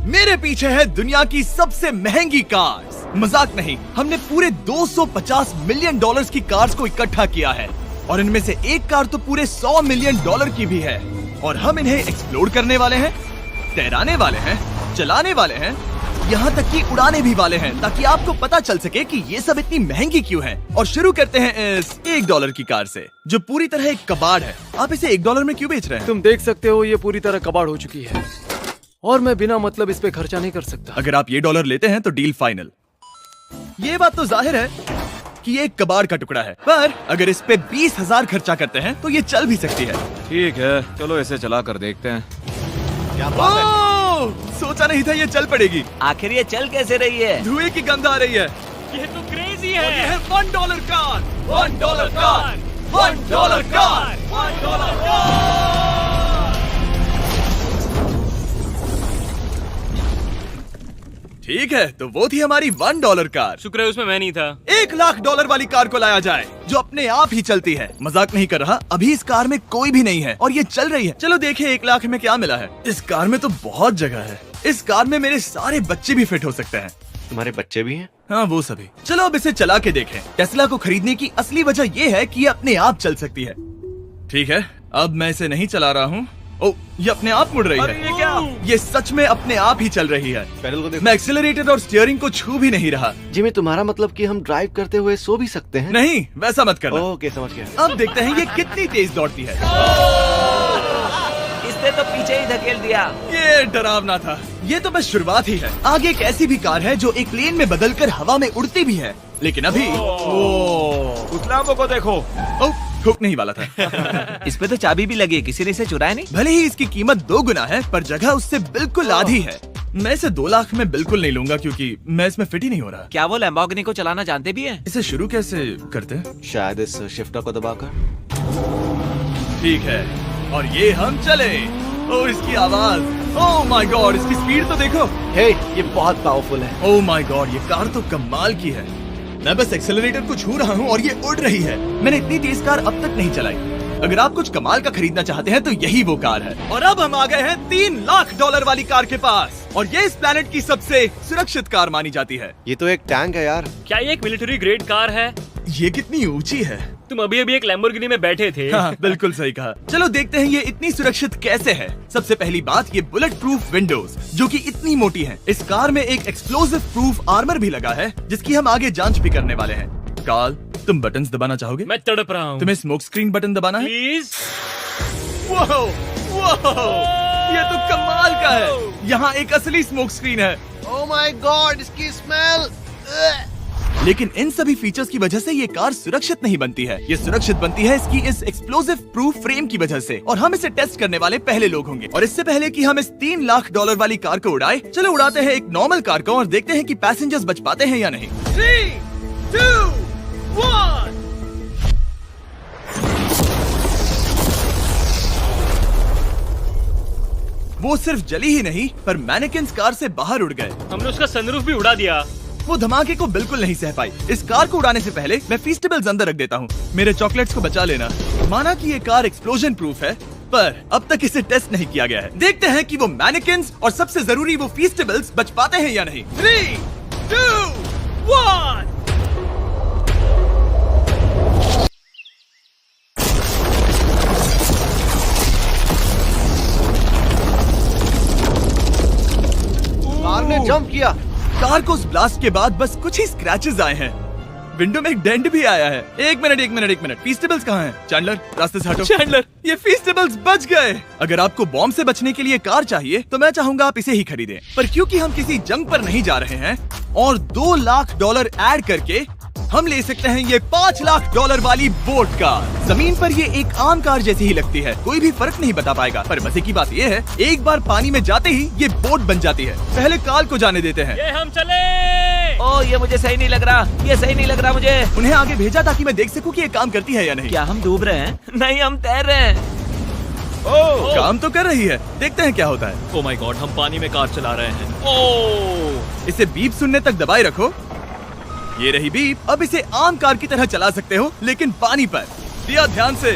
मेरे पीछे है दुनिया की सबसे महंगी कार्स। मजाक नहीं, हमने पूरे 250 मिलियन डॉलर्स की कार्स को इकट्ठा किया है और इनमें से एक कार तो पूरे 100 मिलियन डॉलर की भी है। और हम इन्हें एक्सप्लोर करने वाले हैं, तैराने वाले हैं, चलाने वाले हैं, यहाँ तक कि उड़ाने भी वाले हैं, ताकि आपको पता चल सके कि ये सब इतनी महंगी क्यों है। और शुरू करते हैं इस $1 की कार से, जो पूरी तरह एक कबाड़ है। आप इसे $1 में क्यों बेच रहे हैं? तुम देख सकते हो ये पूरी तरह कबाड़ हो चुकी है और मैं बिना मतलब इस पे खर्चा नहीं कर सकता। अगर आप ये $1 लेते हैं तो डील फाइनल। ये बात तो जाहिर है कि ये एक कबाड़ का टुकड़ा है, पर अगर इस पे 20,000 खर्चा करते हैं तो ये चल भी सकती है। ठीक है, चलो इसे चला कर देखते हैं। क्या बात है? सोचा नहीं था ये चल पड़ेगी। आखिर ये चल कैसे रही है? धुएं की गंध आ रही है। ये तो क्रेजी है। और ये है $1 कार, $1 कार, $1 कार, $1 कार। ठीक है, तो वो थी हमारी $1 कार। शुक्र है उसमें मैं नहीं था। $1,00,000 वाली कार को लाया जाए, जो अपने आप ही चलती है। मजाक नहीं कर रहा, अभी इस कार में कोई भी नहीं है और ये चल रही है। चलो देखें 1 लाख में क्या मिला है। इस कार में तो बहुत जगह है। इस कार में मेरे सारे बच्चे भी फिट हो सकते हैं। तुम्हारे बच्चे भी हैं? हाँ, वो सभी। चलो अब इसे चला के देखें। टेस्ला को खरीदने की असली वजह ये है कि ये अपने आप चल सकती है। ठीक है, अब मैं इसे नहीं चला रहा हूँ। ओ, ये अपने आप मुड़ रही है। ये क्या? ये सच में अपने आप ही चल रही है। पैडल को देखो। मैं एक्सीलरेटर और स्टीयरिंग को छू भी नहीं रहा। जिमी, तुम्हारा मतलब कि हम ड्राइव करते हुए सो भी सकते हैं? नहीं, वैसा मत करना। ओके, समझ गया। अब देखते हैं ये कितनी तेज दौड़ती है। इसने तो पीछे ही धकेल दिया। ये डरावना था। ये तो बस शुरुआत ही है। आगे एक ऐसी भी कार है जो एक प्लेन में बदलकर हवा में उड़ती भी है, लेकिन अभी उस लाम्बो को देखो। हुक नहीं वाला था। इस पे तो चाबी भी लगी है, किसी ने इसे चुराया नहीं। भले ही इसकी कीमत 2 गुना है, पर जगह उससे बिल्कुल आधी है। मैं इसे 2 लाख में बिल्कुल नहीं लूंगा, क्योंकि मैं इसमें फिट ही नहीं हो रहा। क्या वो लैम्बोर्गिनी को चलाना जानते भी हैं? इसे शुरू कैसे करते हैं? शायद इस शिफ्टर को दबाकर। ठीक है, और ये हम चले। ओ, इसकी आवाज, ओह माय गॉड, इसकी स्पीड तो देखो। हे, ये बहुत पावरफुल है। ओह माय गॉड, ये कार तो कमाल की है। मैं बस एक्सेलरेटर को छू रहा हूँ और ये उड़ रही है। मैंने इतनी तेज कार अब तक नहीं चलाई। अगर आप कुछ कमाल का खरीदना चाहते हैं तो यही वो कार है। और अब हम आ गए हैं $3,00,000 वाली कार के पास, और ये इस प्लेनेट की सबसे सुरक्षित कार मानी जाती है। ये तो एक टैंक है यार। क्या ये एक मिलिट्री ग्रेड कार है? ये कितनी ऊंची है। तुम अभी अभी एक लैम्बोर्गिनी में बैठे थे। हाँ, बिल्कुल सही कहा। चलो देखते हैं ये इतनी सुरक्षित कैसे है। सबसे पहली बात, ये बुलेट प्रूफ विंडोज, जो कि इतनी मोटी हैं। इस कार में एक एक्सप्लोसिव प्रूफ आर्मर भी लगा है, जिसकी हम आगे जांच भी करने वाले हैं। कार्ल, तुम बटन्स दबाना चाहोगे? मैं तड़प रहा हूँ। तुम्हें स्मोक स्क्रीन बटन दबाना है? प्लीज। वाह, ये तो कमाल का है। यहाँ एक असली स्मोक स्क्रीन है। ओह माय गॉड, इसकी स्मेल। लेकिन इन सभी फीचर्स की वजह से ये कार सुरक्षित नहीं बनती है। ये सुरक्षित बनती है इसकी इस एक्सप्लोसिव प्रूफ फ्रेम की वजह से, और हम इसे टेस्ट करने वाले पहले लोग होंगे। और इससे पहले कि हम इस $3,00,000 वाली कार को उड़ाए, चलो उड़ाते हैं एक नॉर्मल कार को और देखते हैं कि पैसेंजर्स बच पाते हैं या नहीं। 3, 2, 1। वो सिर्फ जली ही नहीं, पर मैनेकिन्स कार से बाहर उड़ गए। हमने उसका सनरूफ भी उड़ा दिया। वो धमाके को बिल्कुल नहीं सह पाई। इस कार को उड़ाने से पहले मैं फीस्टेबल्स अंदर रख देता हूँ। मेरे चॉकलेट्स को बचा लेना। माना कि ये कार एक्सप्लोजन प्रूफ है, पर अब तक इसे टेस्ट नहीं किया गया है। देखते हैं कि वो मैनेकिन्स और सबसे जरूरी वो फीस्टेबल्स बच पाते हैं या नहीं। 3, 2, 1। कार ने जंप किया। कार को उस ब्लास्ट के बाद बस कुछ ही स्क्रैचेस आए हैं। विंडो में एक डेंट भी आया है। एक मिनट, फीस्टेबल्स कहाँ हैं? चैंडलर, रास्ते से हटो। चैंडलर, ये फीस्टेबल्स बच गए। अगर आपको बॉम्ब से बचने के लिए कार चाहिए तो मैं चाहूंगा आप इसे ही खरीदें। पर क्योंकि हम किसी जंग पर नहीं जा रहे हैं और $2,00,000 ऐड करके हम ले सकते हैं ये $5,00,000 वाली बोट कार। जमीन पर ये एक आम कार जैसी ही लगती है, कोई भी फर्क नहीं बता पाएगा। पर मजे की बात ये है, एक बार पानी में जाते ही ये बोट बन जाती है। पहले कार्ल को जाने देते हैं। ये हम चले। ओह, ये मुझे सही नहीं लग रहा। ये सही नहीं लग रहा मुझे। उन्हें आगे भेजा ताकि मैं देख सकूं कि ये काम करती है या नहीं। क्या हम डूब रहे हैं? नहीं, हम तैर रहे हैं। ओह, काम तो कर रही है। देखते हैं क्या होता है। ओह माय गॉड, हम पानी में कार चला रहे हैं। ओह, इसे बीप सुनने तक दबाए रखो। ये रही बीप। अब इसे आम कार की तरह चला सकते हो, लेकिन पानी पर। दिया ध्यान से।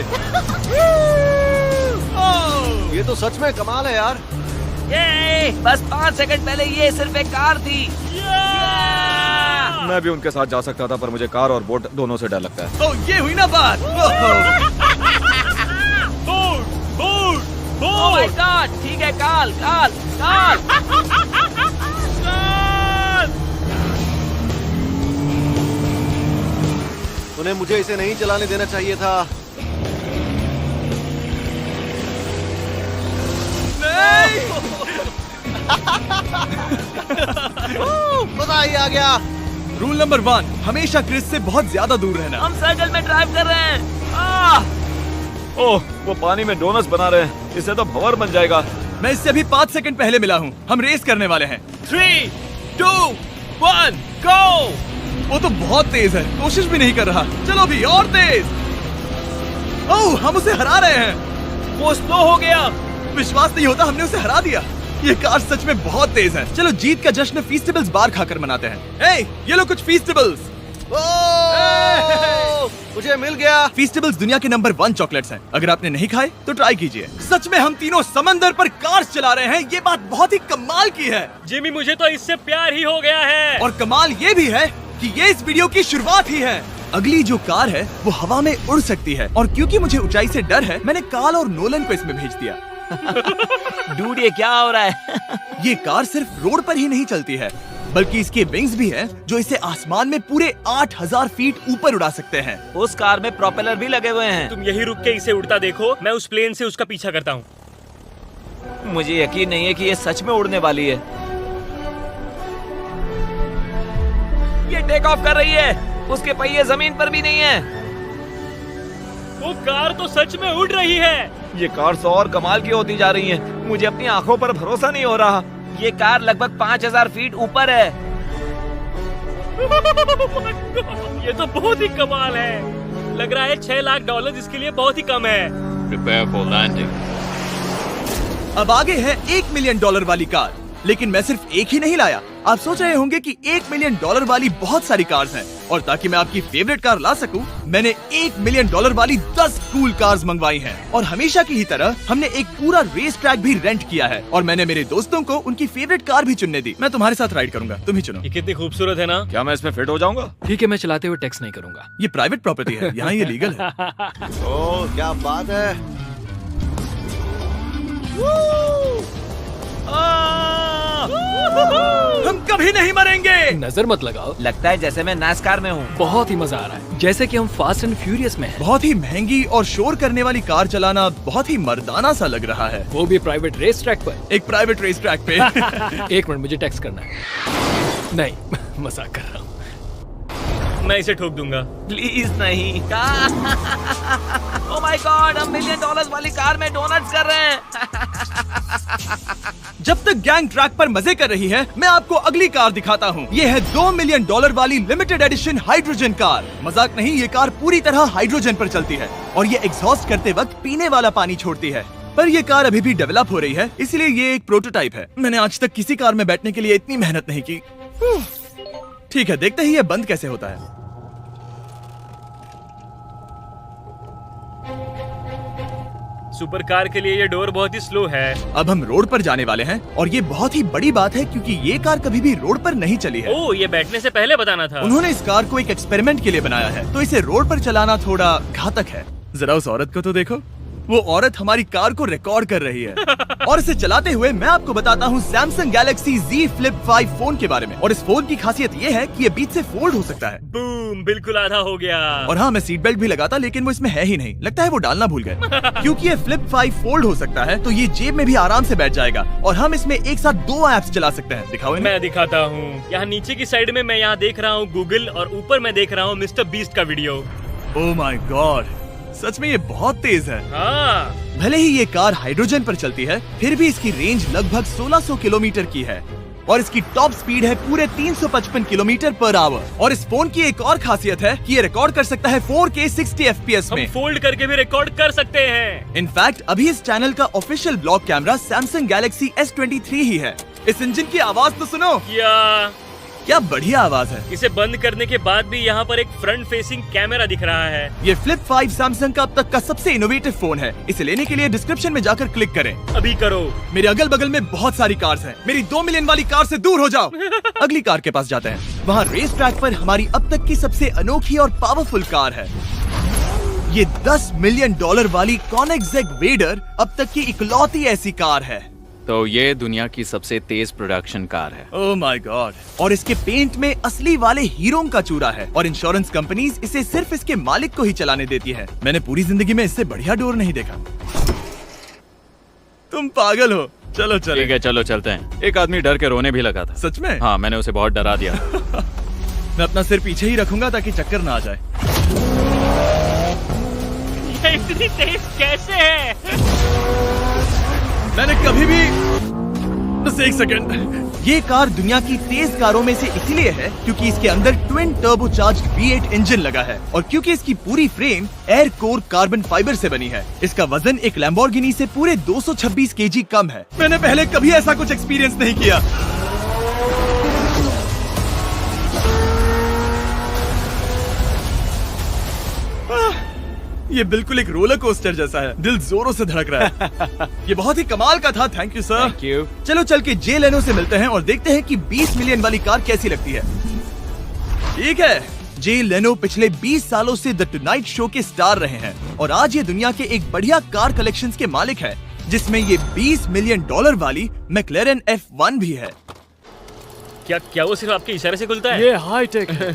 ये तो सच में कमाल है यार। ये बस 5 सेकंड पहले ये सिर्फ एक कार थी। मैं भी उनके साथ जा सकता था, पर मुझे कार और बोट दोनों से डर लगता है। ओ ये हुई ना बात। ओह माय गॉड, ठीक है, काल काल काल। उन्हें मुझे इसे नहीं चलाने देना चाहिए था। मजा ही आ गया। रूल नंबर 1, हमेशा क्रिस से बहुत ज्यादा दूर रहना। हम सर्कल में ड्राइव कर रहे हैं। आह! ओह, वो पानी में डोनट्स बना रहे हैं, इससे तो भंवर बन जाएगा। मैं इससे अभी 5 सेकंड पहले मिला हूँ। हम रेस करने वाले हैं। 3, 2, 1, गो। वो तो बहुत तेज है, कोशिश भी नहीं कर रहा। चलो भी और तेज। ओह, हम उसे हरा रहे हैं। वो स्लो हो गया। विश्वास नहीं होता, हमने उसे हरा दिया। ये कार सच में बहुत तेज है। चलो जीत का जश्न फीस्टेबल्स बार खाकर मनाते हैं। ए, ये लो कुछ फीस्टेबल्स। मुझे मिल गया। फीस्टेबल्स दुनिया के नंबर 1 चॉकलेट्स हैं। अगर आपने नहीं खाए तो ट्राई कीजिए। सच में हम तीनों समंदर पर कार्स चला रहे हैं। ये बात बहुत ही कमाल की है। जिमी, मुझे तो इससे प्यार ही हो गया है। और कमाल ये भी है कि ये इस वीडियो की शुरुआत ही है। अगली जो कार है वो हवा में उड़ सकती है, और क्योंकि मुझे ऊंचाई से डर है, मैंने काल और नोलन को इसमें भेज दिया। डूड, ये क्या हो रहा है? ये कार सिर्फ रोड पर ही नहीं चलती है, बल्कि इसके विंग्स भी हैं जो इसे आसमान में पूरे 8000 फीट ऊपर उड़ा सकते हैं। उस कार में प्रोपेलर भी लगे हुए हैं। तुम यही रुक के इसे उड़ता देखो, मैं उस प्लेन से उसका पीछा करता हूँ। मुझे यकीन नहीं है कि ये सच में उड़ने वाली है। ये टेक ऑफ कर रही है। उसके पहिए जमीन पर भी नहीं है। वो कार तो सच में उड़ रही है। ये कार्स और कमाल की होती जा रही हैं। मुझे अपनी आंखों पर भरोसा नहीं हो रहा। ये कार लगभग 5000 फीट ऊपर है। ये तो बहुत ही कमाल है। लग रहा है $6 लाख इसके लिए बहुत ही कम है। Prepare for landing. अब आगे है $1 मिलियन वाली कार। लेकिन मैं सिर्फ एक ही नहीं लाया। आप सोच रहे होंगे कि $1 मिलियन वाली बहुत सारी कार्स हैं, और ताकि मैं आपकी फेवरेट कार ला सकूं, मैंने $1 मिलियन वाली 10 कूल कार्स मंगवाई हैं। और हमेशा की ही तरह हमने एक पूरा रेस ट्रैक भी रेंट किया है, और मैंने मेरे दोस्तों को उनकी फेवरेट कार भी चुनने दी। मैं तुम्हारे साथ राइड करूंगा, तुम ही चुनो। ये कितनी खूबसूरत है ना। क्या मैं इसमें फिट हो जाऊंगा? ठीक है, मैं चलाते हुए टेक्स्ट नहीं करूंगा। ये प्राइवेट प्रॉपर्टी है, यहाँ ये लीगल है। ओह, क्या बात है। हम कभी नहीं मरेंगे। नजर मत लगाओ। लगता है जैसे मैं नासकार में हूँ। बहुत ही मजा आ रहा है, जैसे कि हम फास्ट एंड फ्यूरियस में हैं। बहुत ही महंगी और शोर करने वाली कार चलाना बहुत ही मर्दाना सा लग रहा है। वो भी प्राइवेट रेस ट्रैक पर। एक प्राइवेट रेस ट्रैक पे। 1 मिनट, मुझे टेक्स्ट करना है। नहीं, मजाक कर रहा हूँ। मैं इसे ठोक दूंगा। प्लीज नहीं। ओह माय गॉड, हम $1 मिलियन वाली कार में डोनट्स कर रहे हैं। जब तक गैंग ट्रैक पर मजे कर रही है, मैं आपको अगली कार दिखाता हूँ। ये है $2 मिलियन वाली लिमिटेड एडिशन हाइड्रोजन कार। मजाक नहीं, ये कार पूरी तरह हाइड्रोजन पर चलती है, और ये एग्जॉस्ट करते वक्त पीने वाला पानी छोड़ती है। पर ये कार अभी भी डेवलप हो रही है, इसलिए ये एक प्रोटोटाइप है। मैंने आज तक किसी कार में बैठने के लिए इतनी मेहनत नहीं की। ठीक है, देखते ही ये बंद कैसे होता है। सुपर कार के लिए ये डोर बहुत ही स्लो है। अब हम रोड पर जाने वाले हैं, और ये बहुत ही बड़ी बात है क्योंकि ये कार कभी भी रोड पर नहीं चली है। ओह, ये बैठने से पहले बताना था। उन्होंने इस कार को एक एक्सपेरिमेंट के लिए बनाया है, तो इसे रोड पर चलाना थोड़ा घातक है। जरा उस औरत को तो देखो, वो औरत हमारी कार को रिकॉर्ड कर रही है। और इसे चलाते हुए मैं आपको बताता हूँ Samsung Galaxy Z Flip 5 phone के बारे में। और इस फोन की खासियत ये है कि ये बीच से फोल्ड हो सकता है। बूम, बिल्कुल आधा हो गया। और हाँ, मैं सीट बेल्ट भी लगाता, लेकिन वो इसमें है ही नहीं। लगता है वो डालना भूल गए। क्योंकि ये Flip 5 फोल्ड हो सकता है, तो ये जेब में भी आराम से बैठ जाएगा, और हम इसमें एक साथ 2 ऐप्स चला सकते हैं। दिखाओ इन्हें। मैं दिखाता हूँ। यहाँ नीचे की साइड में मैं यहाँ देख रहा हूँ गूगल, और ऊपर मैं देख रहा हूँ मिस्टर बीस्ट का वीडियो। ओह माय गॉड, सच में ये बहुत तेज है। हाँ, भले ही ये कार हाइड्रोजन पर चलती है, फिर भी इसकी रेंज लगभग 1600 किलोमीटर की है, और इसकी टॉप स्पीड है पूरे 355 किलोमीटर पर आवर। और इस फोन की एक और खासियत है कि ये रिकॉर्ड कर सकता है 4K 60 FPS हम में। फोल्ड करके भी रिकॉर्ड कर सकते हैं। इनफैक्ट अभी इस चैनल का official blog camera Samsung Galaxy S23 ही है। इस इंजन की आवाज तो सुनो। या क्या बढ़िया आवाज है। इसे बंद करने के बाद भी यहाँ पर एक फ्रंट फेसिंग कैमरा दिख रहा है। ये फ्लिप 5 सैमसंग का अब तक का सबसे इनोवेटिव फोन है। इसे लेने के लिए डिस्क्रिप्शन में जाकर क्लिक करें। अभी करो। मेरे अगल बगल में बहुत सारी कार्स हैं। मेरी 2 मिलियन वाली कार से दूर हो जाओ। अगली कार के पास जाते हैं। वहाँ रेस ट्रैक पर हमारी अब तक की सबसे अनोखी और पावरफुल कार है। ये $10 मिलियन वाली कॉनिग्सेग वेडर अब तक की इकलौती ऐसी कार है। तो ये दुनिया की सबसे तेज प्रोडक्शन कार है। Oh my God. और इसके पेंट में असली वाले हीरो का चूरा है और इंश्योरेंस कंपनीज इसे सिर्फ इसके मालिक को ही चलाने देती है। मैंने पूरी जिंदगी में इससे बढ़िया डोर नहीं देखा। तुम पागल हो। चलो चलो। ठीक है, चलो चलते हैं। एक आदमी डर के रोने भी लगा था। सच में? हाँ, मैंने उसे बहुत डरा दिया। मैं अपना सिर पीछे ही रखूंगा ताकि चक्कर ना आ जाए। ये इतनी तेज कैसे है? मैंने कभी भी बस एक सेकंड। ये कार दुनिया की तेज कारों में से इसलिए है क्योंकि इसके अंदर ट्विन टर्बोचार्ज्ड V8 इंजन लगा है और क्योंकि इसकी पूरी frame air core carbon fibre से बनी है। इसका वजन एक लैम्बोर्गिनी से पूरे 226 kg कम है। मैंने पहले कभी ऐसा कुछ एक्सपीरियंस नहीं किया। ये बिल्कुल एक रोलर कोस्टर जैसा है। दिल जोरों से धड़क रहा है। ये बहुत ही कमाल का था। Thank you sir. Thank you. चलो चल के जे लेनो से मिलते हैं और देखते हैं कि 20 मिलियन वाली कार कैसी लगती है। ठीक है, जे लेनो पिछले 20 सालों से द टुनाइट शो के स्टार रहे हैं और आज ये दुनिया के एक बढ़िया कार कलेक्शंस के मालिक है, जिसमें ये $20 मिलियन वाली मैक्लेरन F1 भी है। क्या वो सिर्फ आपके इशारे से खुलता है? ये हाई टेक है।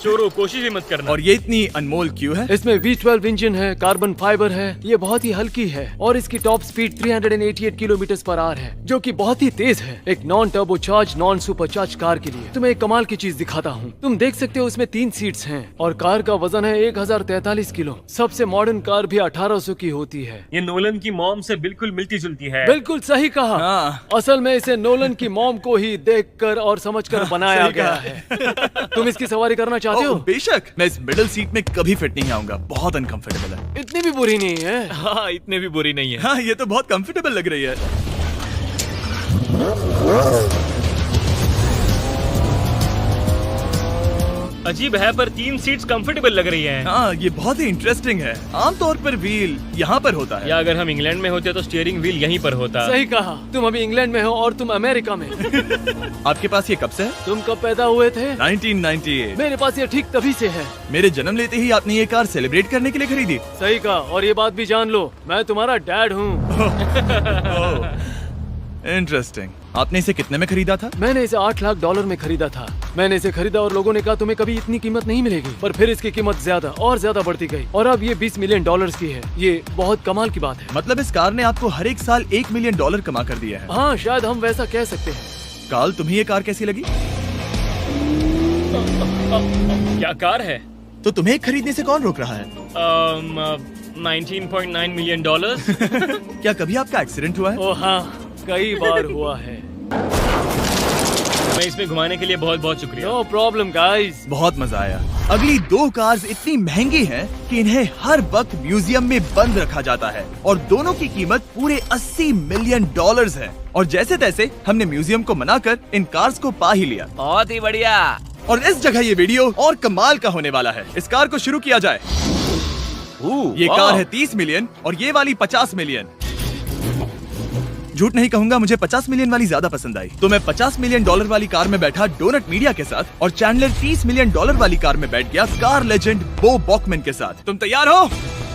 चोरों, कोशिश भी मत करना। और ये इतनी अनमोल क्यों है? इसमें V12 इंजन है, कार्बन फाइबर है, ये बहुत ही हल्की है और इसकी top speed 388 kilometre per hour है, जो कि बहुत ही तेज है एक non turbocharge non supercharge car के लिए। तुम्हें एक कमाल की चीज दिखाता हूँ। तुम देख सकते हो इसमें 3 सीट्स हैं और कार का वजन है 1043 किलो। सबसे मॉडर्न कार भी 1800 की होती है। ये नोलन की मॉम से बिल्कुल मिलती जुलती है। बिल्कुल सही कहा। हाँ। असल में इसे नोलन की मॉम को ही देखकर और समझकर बनाया सही गया कहा। है। तुम इसकी सवारी करना चाहते हो? बेशक। मैं इस मिडिल सीट में कभी फिट नहीं आऊंगा। बहुत अनकंफर्टेबल है। इतनी भी बुरी नहीं है। हाँ, इतने भी बुरी नहीं है। हाँ, ये तो बहुत कंफर्टेबल लग रही है। अजीब है पर 3 सीट्स कंफर्टेबल लग रही हैं। हाँ, ये बहुत ही इंटरेस्टिंग है। आमतौर पर व्हील यहाँ पर होता है। या अगर हम इंग्लैंड में होते तो स्टीयरिंग व्हील यहीं पर होता। सही कहा। तुम अभी इंग्लैंड में हो और तुम अमेरिका में। आपके पास ये कब से है? तुम कब पैदा हुए थे? 1998। मेरे पास ये ठीक तभी से है। मेरे जन्म लेते ही आपने ये कार सेलिब्रेट करने के लिए खरीदी। सही कहा। और ये बात भी जान लो, मैं तुम्हारा डैड हूँ। इंटरेस्टिंग। आपने इसे कितने में खरीदा था? मैंने इसे $8 लाख में खरीदा था। मैंने इसे खरीदा और लोगों ने कहा तुम्हें कभी इतनी कीमत नहीं मिलेगी, पर फिर इसकी कीमत ज्यादा और ज्यादा बढ़ती गई और अब ये $20 मिलियन की है। ये बहुत कमाल की बात है। मतलब इस कार ने आपको हर एक साल $1 मिलियन कमा कर दिया है। हाँ, शायद हम वैसा कह सकते हैं। काल, तुम्हें ये कार कैसी लगी? क्या कार है? तो तुम्हें खरीदने से कौन रोक रहा है? 19.9 मिलियन डॉलर। क्या कभी आपका एक्सीडेंट हुआ है? ओ हाँ, कई बार हुआ है। मैं इसमें घुमाने के लिए बहुत बहुत शुक्रिया। No problem guys. बहुत मजा आया। अगली 2 कार्स इतनी महंगी हैं कि इन्हें हर वक्त म्यूजियम में बंद रखा जाता है और दोनों की कीमत पूरे $80 मिलियन है। और जैसे तैसे हमने म्यूजियम को मनाकर इन कार्स को पा ही लिया। बहुत ही बढ़िया। और इस जगह ये वीडियो और कमाल का होने वाला है। इस कार को शुरू किया जाए। ये कार है 30 मिलियन और ये वाली 50 मिलियन। झूठ नहीं कहूंगा, मुझे 50 मिलियन वाली ज्यादा पसंद आई। तो मैं $50 मिलियन वाली कार में बैठा डोनट मीडिया के साथ और चैंडलर $30 मिलियन वाली कार में बैठ गया कार लेजेंड बो बॉकमैन के साथ। तुम तैयार हो?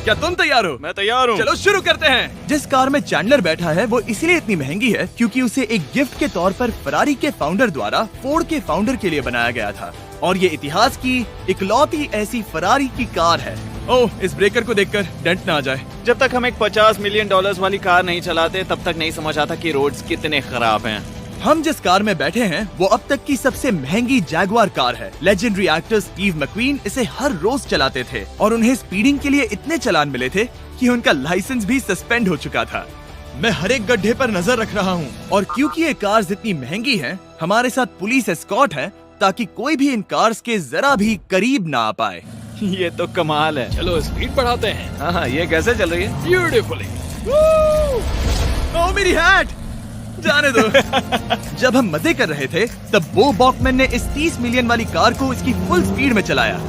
क्या तुम तैयार हो? मैं तैयार हूँ। चलो शुरू करते हैं। जिस कार में चैंडलर बैठा है वो इसलिए इतनी महंगी है क्योंकि उसे एक गिफ्ट के तौर पर फरारी के फाउंडर द्वारा फोर्ड के फाउंडर के लिए बनाया गया था और ये इतिहास की इकलौती ऐसी फरारी की कार है। ओह, इस ब्रेकर को देखकर डेंट ना आ जाए। जब तक हम एक $50 मिलियन वाली कार नहीं चलाते तब तक नहीं समझ आता कि रोड्स कितने खराब हैं। हम जिस कार में बैठे हैं वो अब तक की सबसे महंगी जैगुआर कार है। लेजेंडरी एक्टर स्टीव मैक्वीन इसे हर रोज चलाते थे और उन्हें स्पीडिंग के लिए इतने चालान मिले थे कि उनका लाइसेंस भी सस्पेंड हो चुका था। मैं हर एक गड्ढे पर नजर रख रहा हूँ और क्योंकि ये कार्स इतनी महंगी हैं, हमारे साथ पुलिस एस्कॉर्ट है ताकि कोई भी इन कार्स के जरा भी करीब ना आ पाए। ये तो कमाल है। चलो स्पीड बढ़ाते हैं। हाँ, ये कैसे चल रही है? ब्यूटीफुली। ओह, मेरी हैट! जाने दो। जब हम मजे कर रहे थे तब बो बॉकमैन ने इस 30 मिलियन वाली कार को इसकी फुल स्पीड में चलाया।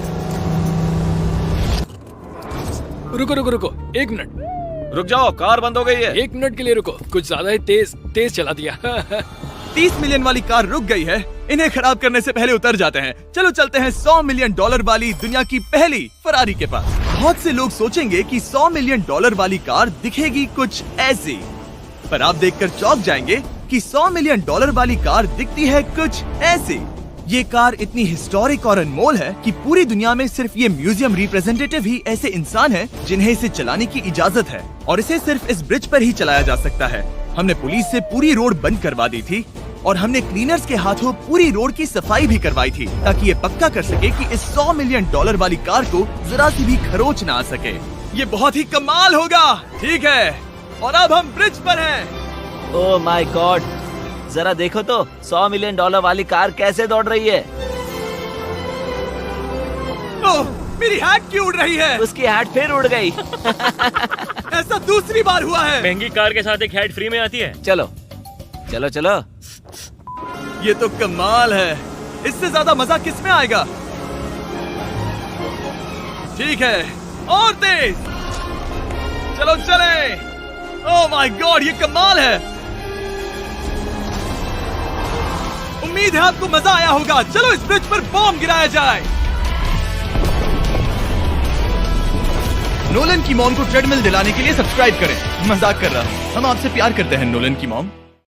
रुको रुको रुको, 1 मिनट। रुक जाओ, कार बंद हो गई है। 1 मिनट के लिए रुको, कुछ ज्यादा ही तेज चला दिया। 30 मिलियन वाली कार रुक गई है। इन्हें खराब करने से पहले उतर जाते हैं। चलो चलते हैं $100 मिलियन वाली दुनिया की पहली फरारी के पास। बहुत से लोग सोचेंगे कि $100 मिलियन वाली कार दिखेगी कुछ ऐसी, पर आप देखकर चौंक जाएंगे कि $100 मिलियन वाली कार दिखती है कुछ ऐसी। ये कार इतनी हिस्टोरिक और अनमोल है कि पूरी दुनिया में सिर्फ ये म्यूजियम रिप्रेजेंटेटिव ही ऐसे इंसान हैं जिन्हें इसे चलाने की इजाजत है, और इसे सिर्फ इस ब्रिज पर ही चलाया जा सकता है। हमने पुलिस से पूरी रोड बंद करवा दी थी और हमने क्लीनर्स के हाथों पूरी रोड की सफाई भी करवाई थी, ताकि ये पक्का कर सके कि इस $100 मिलियन वाली कार को जरा सी भी खरोच ना आ सके। ये बहुत ही कमाल होगा, ठीक है? और अब हम ब्रिज पर हैं। ओह माय गॉड, जरा देखो तो $100 मिलियन वाली कार कैसे दौड़ रही है। ओह, मेरी हैट क्यों उड़ रही है? उसकी हैट फिर उड़ गई। ऐसा दूसरी बार हुआ है। महंगी कार के साथ एक हेड फ्री में आती है। चलो चलो चलो। ये तो कमाल है। इससे ज्यादा मजा किसमें आएगा? ठीक है, और तेज। चलो चले। ओह माय गॉड, ये कमाल है। उम्मीद है आपको मजा आया होगा। चलो इस ब्रिज पर बॉम्ब गिराया जाए। नोलन की मॉम को ट्रेडमिल दिलाने के लिए सब्सक्राइब करें। मजाक कर रहा हूँ, हम आपसे प्यार करते हैं नोलन की मॉम।